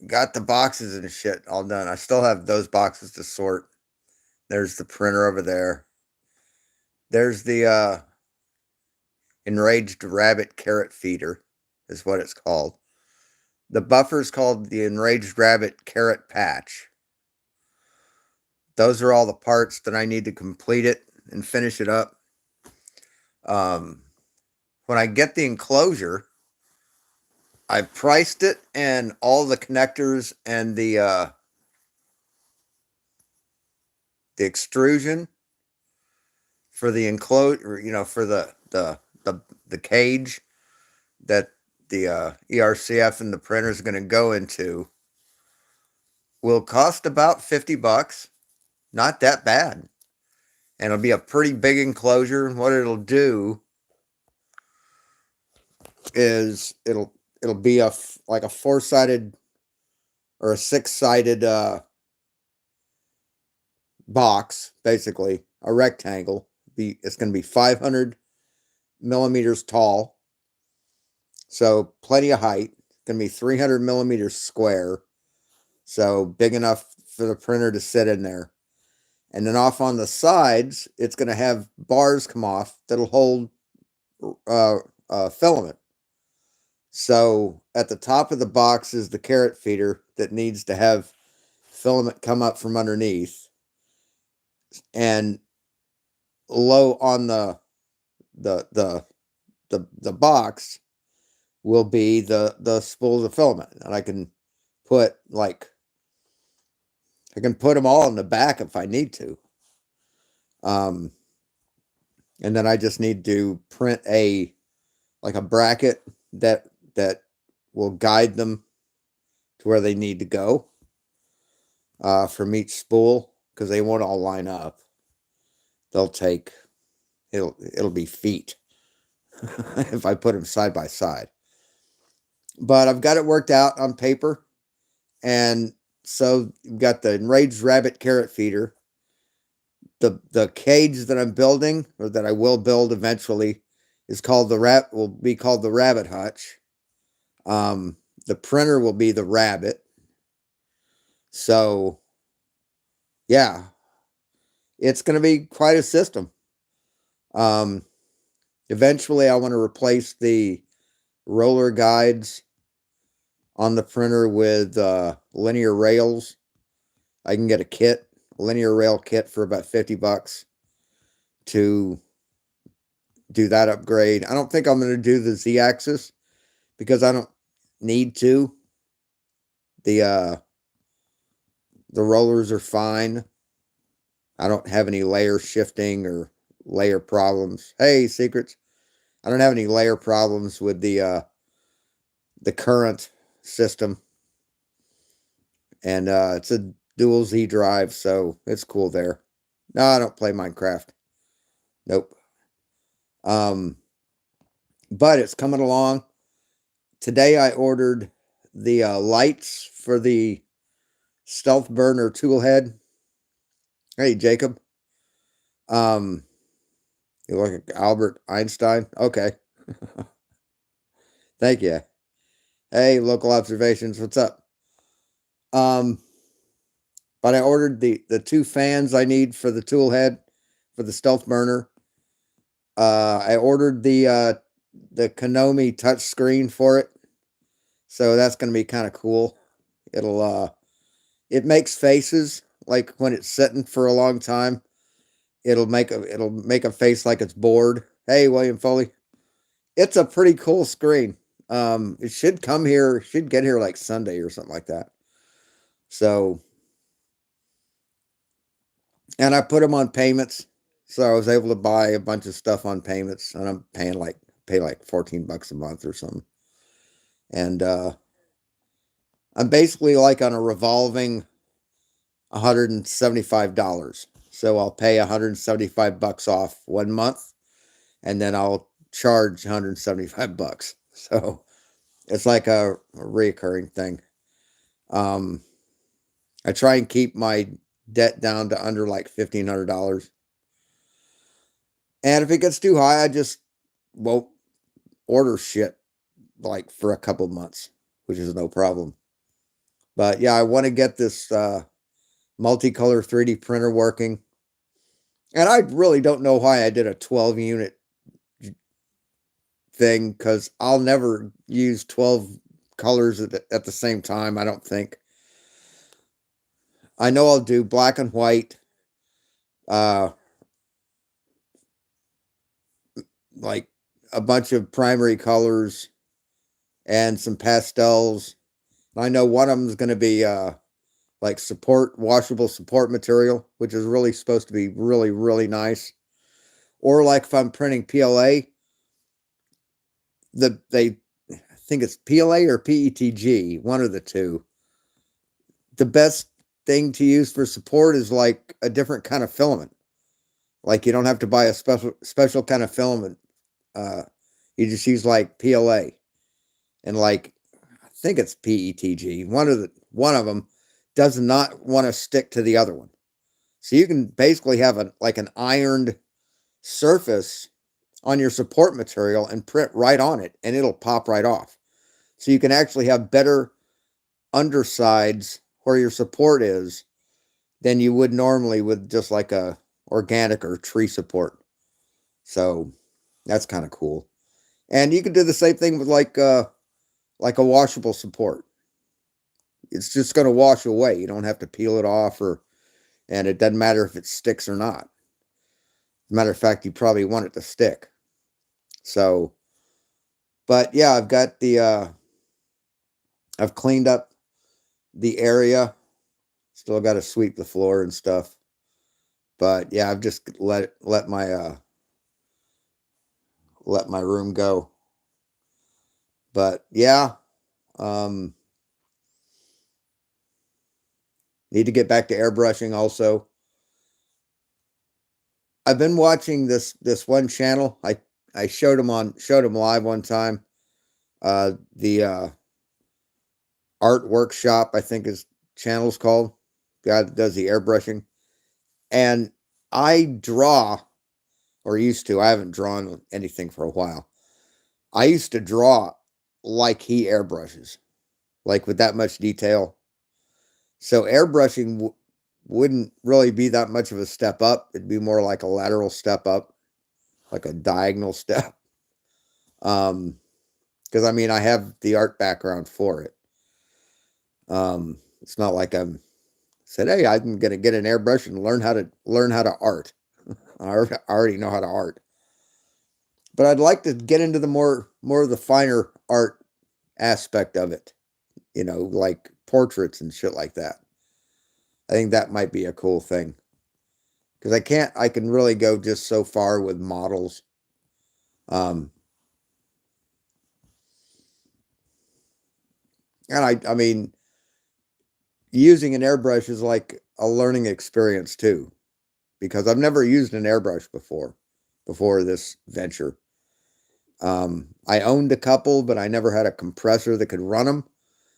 got the boxes and shit all done. I still have those boxes to sort. There's the printer over there. There's the enraged rabbit carrot feeder, is what it's called. The buffer is called the enraged rabbit carrot patch. Those are all the parts that I need to complete it and finish it up. Um, when I get the enclosure, I priced it and all the connectors and the extrusion for the enclosure, for the cage that the ERCF and the printer is going to go into, will cost about $50. Not that bad, and it'll be a pretty big enclosure. And what it'll do is it'll be like a four-sided or a six-sided box, basically a rectangle. It's going to be 500 millimeters tall, so plenty of height. It's going to be 300 millimeters square, so big enough for the printer to sit in there. And then off on the sides, it's going to have bars come off that'll hold filament. So at the top of the box is the carrot feeder that needs to have filament come up from underneath. And low on the box will be the spools of filament. And I can put them all in the back if I need to. And then I just need to print a bracket that will guide them to where they need to go from each spool, because they won't all line up. It'll be feet if I put them side by side. But I've got it worked out on paper. And so you've got the enraged rabbit carrot feeder. The cage that I'm building, or that I will build eventually, will be called the rabbit hutch. The printer will be the rabbit. So yeah, it's going to be quite a system. Eventually I want to replace the roller guides on the printer with linear rails. I can get a linear rail kit for about $50 to do that upgrade. I don't think I'm going to do the Z-axis because I don't need to. The rollers are fine. I don't have any layer shifting or layer problems. Hey, secrets. I don't have any layer problems with the current system. And it's a dual Z drive, so it's cool there. No, I don't play Minecraft. Nope. But it's coming along. Today I ordered the lights for the stealth burner tool head. Hey, Jacob. You look like Albert Einstein. Okay. Thank you. Hey, local observations. What's up? But I ordered the two fans I need for the tool head for the stealth burner. I ordered the Konami touch screen for it. So that's going to be kind of cool. It makes faces like when it's sitting for a long time. It'll make a face like it's bored. Hey, William Foley. It's a pretty cool screen. It should get here like Sunday or something like that. So, and I put them on payments. So I was able to buy a bunch of stuff on payments, and I'm pay like $14 a month or something. And I'm basically like on a revolving $175. So I'll pay $175 off 1 month, and then I'll charge $175. So it's like a reoccurring thing. I try and keep my debt down to under like $1,500. And if it gets too high, I just won't order shit like for a couple months, which is no problem. But yeah, I want to get this multicolor 3D printer working. And I really don't know why I did a 12 unit thing, because I'll never use 12 colors at the same time, I don't think. I know I'll do black and white, uh, like a bunch of primary colors and some pastels. I know one of them is going to be like washable support material, which is really supposed to be really, really nice. Or like if I'm printing PLA, I think it's PLA or PETG, one of the two. The best thing to use for support is like a different kind of filament. Like you don't have to buy a special kind of filament. You just use like PLA, and like I think it's PETG. One of them does not want to stick to the other one. So you can basically have like an ironed surface on your support material and print right on it, and it'll pop right off. So you can actually have better undersides where your support is than you would normally with just like a organic or tree support. So that's kind of cool. And you can do the same thing with like a washable support. It's just going to wash away. You don't have to peel it off, and it doesn't matter if it sticks or not. As a matter of fact, you probably want it to stick. So, but yeah, I've cleaned up the area. Still got to sweep the floor and stuff. But yeah, I've just let my room go. But yeah, um, need to get back to airbrushing also. I've been watching this one channel. I showed him live one time. The Art Workshop, I think his channel's called. The guy that does the airbrushing. And I draw, or used to. I haven't drawn anything for a while. I used to draw like he airbrushes, like with that much detail. So airbrushing wouldn't really be that much of a step up. It'd be more like a lateral step up, like a diagonal step. Because I mean, I have the art background for it. It's not like I'm said, hey, I'm gonna get an airbrush and learn how to art. I already know how to art. But I'd like to get into the more of the finer art aspect of it, like portraits and shit like that. I think that might be a cool thing, because I can really go just so far with models. And I mean, using an airbrush is like a learning experience too, because I've never used an airbrush before this venture. I owned a couple, but I never had a compressor that could run them,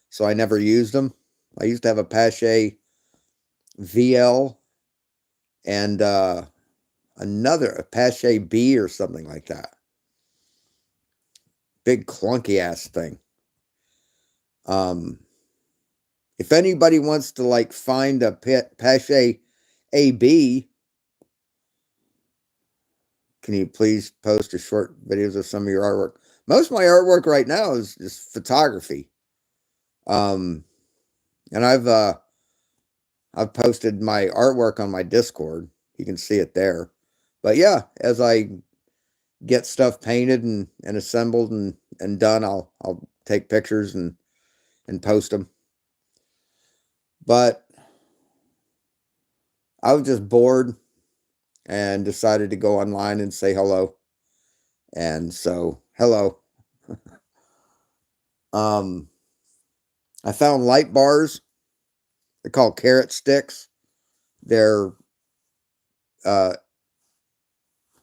so I never used them. I used to have a Pache VL and a Pache B or something like that. Big clunky ass thing. If anybody wants to like find a Pache AB, can you please post a short videos of some of your artwork? Most of my artwork right now is just photography. And I've posted my artwork on my Discord. You can see it there. But yeah, as I get stuff painted and assembled and done, I'll take pictures and post them. But I was just bored and decided to go online and say hello. And so, hello. I found light bars. They're called carrot sticks. They're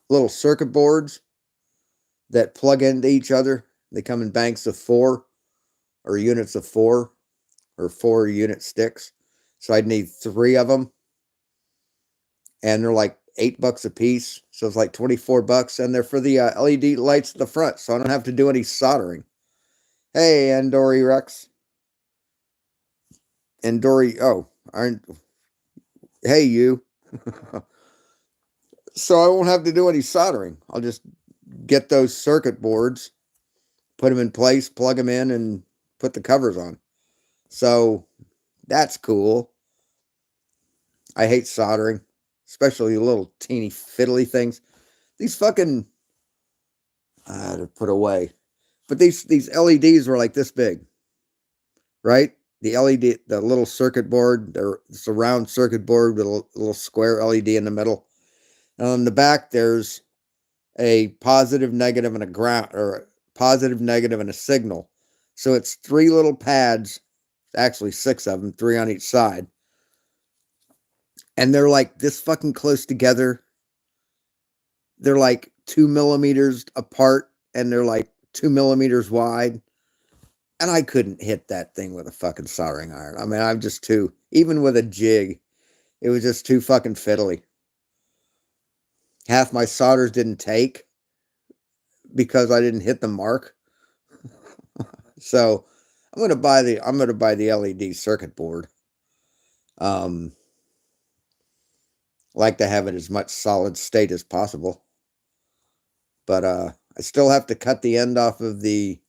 little circuit boards that plug into each other. They come in banks of 4 or units of 4 or 4 unit sticks. So I'd need 3 of them. And they're like $8 a piece. So it's like $24. And they're for the LED lights at the front. So I don't have to do any soldering. Hey, Andori Rex. And Dory, oh, aren't, hey, you. So I won't have to do any soldering. I'll just get those circuit boards, put them in place, plug them in, and put the covers on. So that's cool. I hate soldering, especially little teeny fiddly things. These fucking, to put away. But these LEDs were like this big, right? The LED, the little circuit board, it's a round circuit board with a little square LED in the middle. And on the back, there's a positive, negative, and a ground, or a positive, negative, and a signal. So it's three little pads, actually six of them, three on each side. And they're like this fucking close together. They're like 2 millimeters apart, and they're like 2 millimeters wide. And I couldn't hit that thing with a fucking soldering iron. I mean, I'm just too, even with a jig, it was just too fucking fiddly. Half my solders didn't take because I didn't hit the mark. So I'm gonna buy the LED circuit board. Like to have it as much solid state as possible. But I still have to cut the end off of the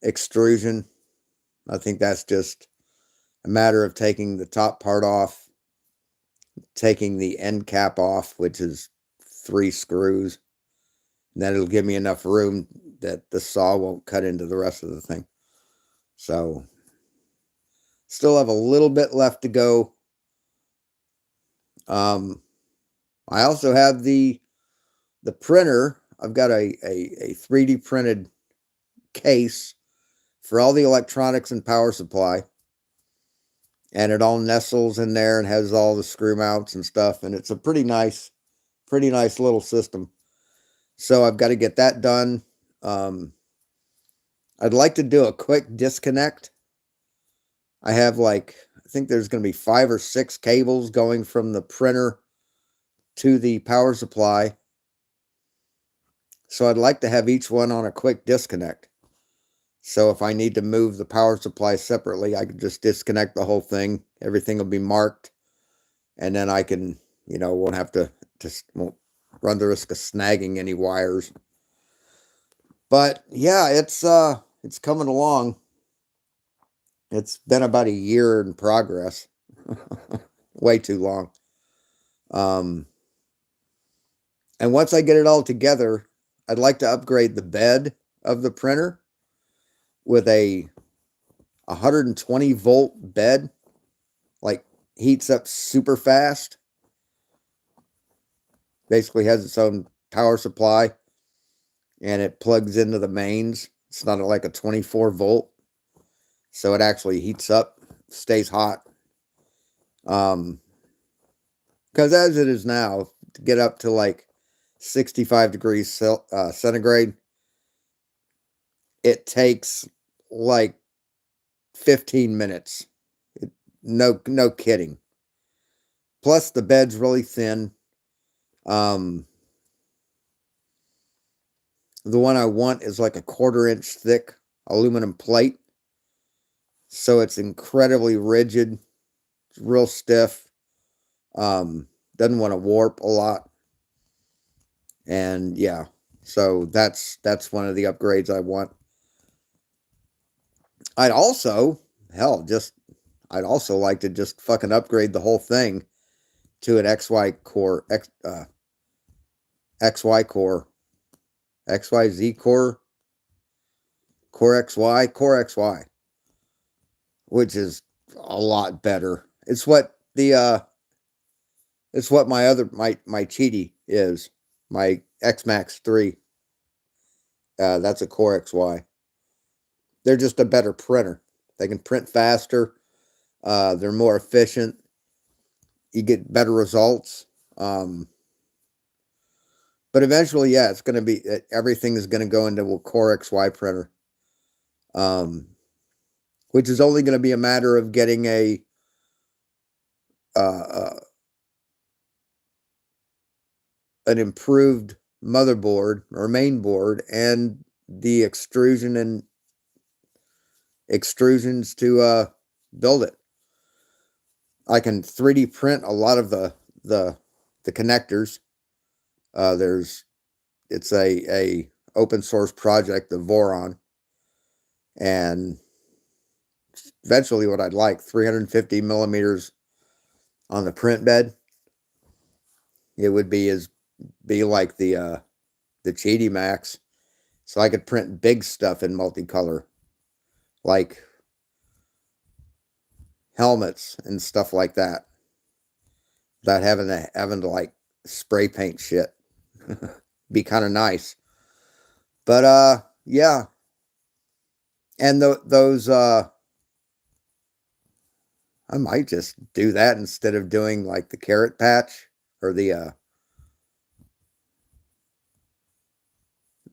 extrusion. I think that's just a matter of taking the top part off, taking the end cap off, which is 3 screws. And then it'll give me enough room that the saw won't cut into the rest of the thing. So still have a little bit left to go. I also have the printer. I've got a 3D printed case for all the electronics and power supply. And it all nestles in there and has all the screw mounts and stuff. And it's a pretty nice little system. So I've got to get that done. I'd like to do a quick disconnect. I have I think there's going to be 5 or 6 cables going from the printer to the power supply. So I'd like to have each one on a quick disconnect. So if I need to move the power supply separately, I can just disconnect the whole thing. Everything will be marked. And then I can, won't have to, won't run the risk of snagging any wires. But yeah, it's coming along. It's been about a year in progress. Way too long. And once I get it all together, I'd like to upgrade the bed of the printer with a 120 volt bed, like heats up super fast. Basically has its own power supply and it plugs into the mains. It's not like a 24 volt. So it actually heats up, stays hot. Because as it is now, to get up to like 65 degrees centigrade, it takes like 15 minutes. No kidding. Plus the bed's really thin. The one I want is like a 1/4 inch thick aluminum plate. So it's incredibly rigid. It's real stiff. Doesn't want to warp a lot. And yeah, so that's one of the upgrades I want. I'd also like to just fucking upgrade the whole thing to an XY core, XY core, XYZ core, Core XY, which is a lot better. It's what my Cheetah is, my X-Max 3. That's a Core XY. They're just a better printer. They can print faster. They're more efficient. You get better results. But eventually, yeah, it's going to be, everything is going to go into a Core XY printer. Which is only going to be a matter of getting an improved motherboard or main board and the extrusions to build it. I can 3D print a lot of the connectors. It's a open source project, the Voron, and eventually what I'd like 350 millimeters on the print bed. It would be like the Cheaty Max, so I could print big stuff in multicolor, like helmets and stuff like that, without having to like spray paint shit. Be kind of nice. But yeah. And those I might just do that instead of doing like the carrot patch or the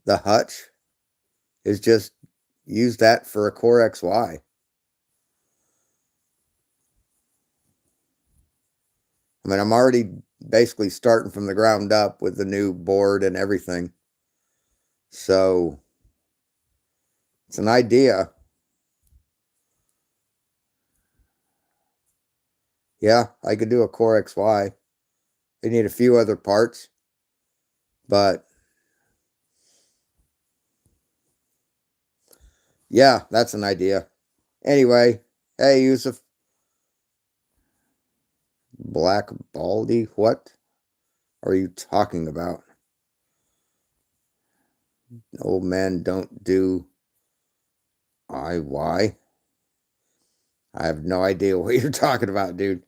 hutch, is just use that for a Core XY. I mean, I'm already basically starting from the ground up with the new board and everything. So it's an idea. Yeah, I could do a Core XY. They need a few other parts, but yeah, that's an idea. Anyway, hey, Yusuf. Black Baldy? What are you talking about? Old men don't do IY. I have no idea what you're talking about, dude.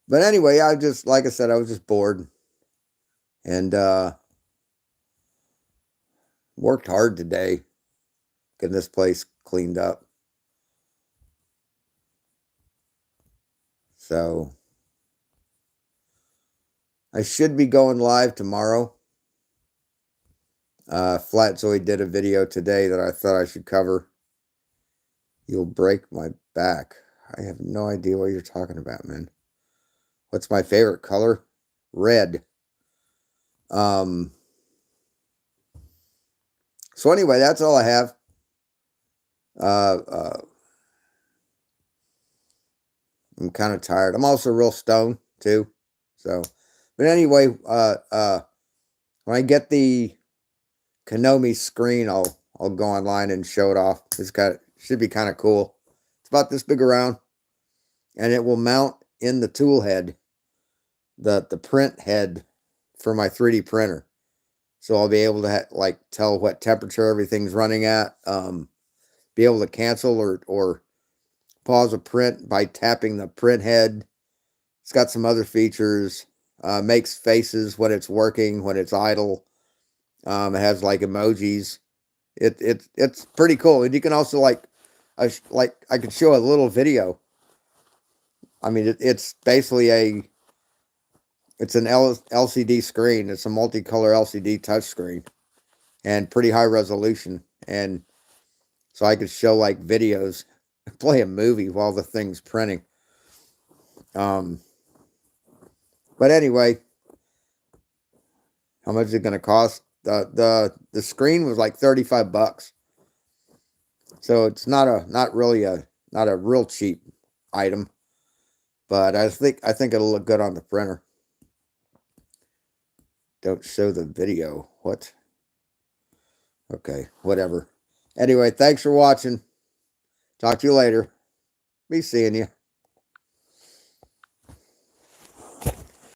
But anyway, like I said, I was just bored. And worked hard today getting this place cleaned up. So I should be going live tomorrow. Flatzoid did a video today that I thought I should cover. You'll break my back. I have no idea what you're talking about, man. What's my favorite color? Red. So anyway, that's all I have. I'm kind of tired. I'm also real stoned too. So, but anyway, when I get the Konami screen, I'll go online and show it off. Should be kind of cool. It's about this big around, and it will mount in the tool head, the print head for my 3D printer. So I'll be able to like tell what temperature everything's running at. Be able to cancel or pause a print by tapping the print head. It's got some other features. Makes faces when it's working, when it's idle. It has like emojis. It's pretty cool, and you can also I could show a little video. I mean, it's basically it's an LCD screen. It's a multicolor LCD touchscreen, and pretty high resolution. And so I could show like videos, play a movie while the thing's printing. But anyway, how much is it going to cost? The screen was like $35, so it's not a real cheap item, but I think it'll look good on the printer. Don't show the video. What? Okay, whatever. Anyway, thanks for watching. Talk to you later. Be seeing you.